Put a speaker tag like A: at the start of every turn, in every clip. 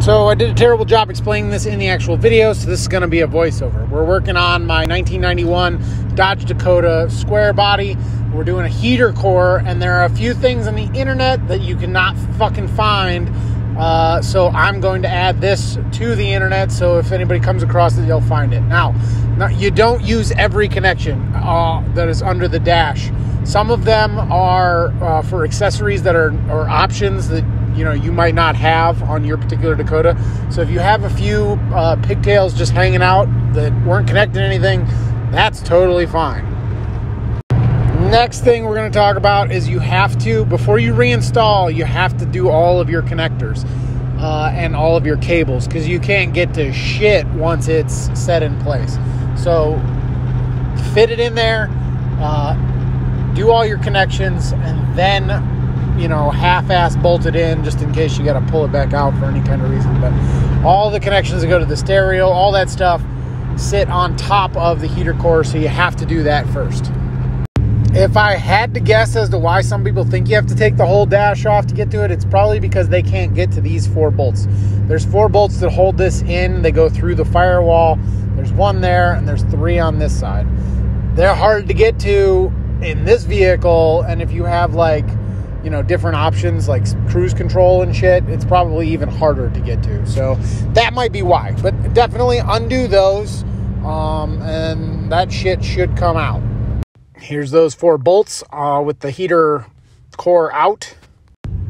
A: So I did a terrible job explaining this in the actual video, so this is going to be a voiceover. We're working on my 1991 Dodge Dakota square body. We're doing a heater core, and there are a few things on the internet that you cannot fucking find. So I'm going to add this to the internet, so if anybody comes across it, you'll find it. Now, you don't use every connection that is under the dash. Some of them are for accessories that are or options that you might not have on your particular Dakota. So if you have a few pigtails just hanging out that weren't connected to anything, that's totally fine. Next thing we're going to talk about is you have to, before you reinstall, you have to do all of your connectors and all of your cables, because you can't get to shit once it's set in place. So fit it in there, do all your connections, and then half-ass bolt it in just in case you got to pull it back out for any kind of reason. But all the connections that go to the stereo, all that stuff, sit on top of the heater core, so you have to do that first. If I had to guess as to why some people think you have to take the whole dash off to get to it, it's probably because they can't get to these 4 bolts. There's 4 bolts that hold this in. They go through the firewall. There's 1 there, and there's 3 on this side. They're hard to get to in this vehicle, and if you have different options like cruise control and shit, it's probably even harder to get to. So that might be why. But definitely undo those, and that shit should come out. Here's those 4 bolts with the heater core out.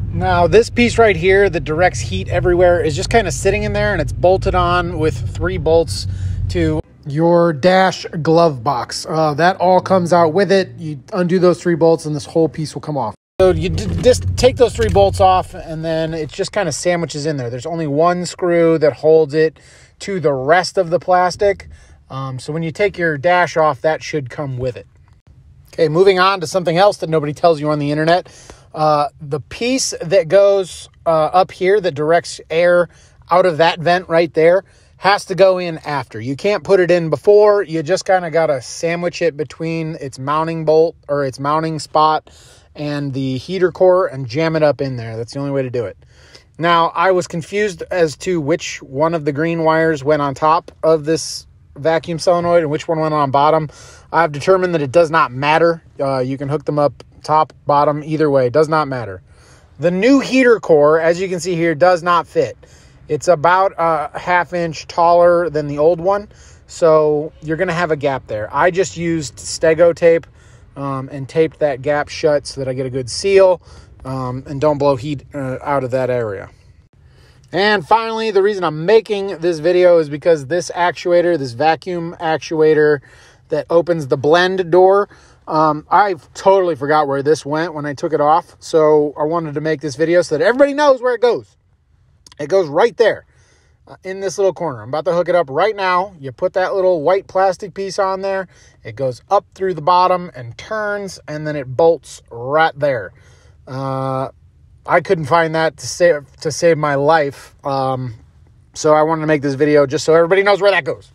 A: Now this piece right here that directs heat everywhere is just kind of sitting in there, and it's bolted on with 3 bolts to your dash glove box. That all comes out with it. You undo those 3 bolts and this whole piece will come off. So you just take those 3 bolts off, and then it just kind of sandwiches in there. There's only 1 screw that holds it to the rest of the plastic. So when you take your dash off, that should come with it. Okay, moving on to something else that nobody tells you on the internet. The piece that goes up here that directs air out of that vent right there has to go in after. You can't put it in before. You just kind of got to sandwich it between its mounting bolt or its mounting spot and the heater core and jam it up in there. That's the only way to do it. Now, I was confused as to which one of the green wires went on top of this vacuum solenoid and which one went on bottom. I've determined that it does not matter. You can hook them up top, bottom, either way. It does not matter. The new heater core, as you can see here, does not fit. It's about a ½ inch taller than the old one, so you're going to have a gap there. I just used Stego tape and taped that gap shut so that I get a good seal and don't blow heat out of that area. And finally, the reason I'm making this video is because this actuator, this vacuum actuator that opens the blend door, I totally forgot where this went when I took it off. So I wanted to make this video so that everybody knows where it goes. It goes right there in this little corner. I'm about to hook it up right now. You put that little white plastic piece on there. It goes up through the bottom and turns, and then it bolts right there. I couldn't find that to save my life. So I wanted to make this video just so everybody knows where that goes.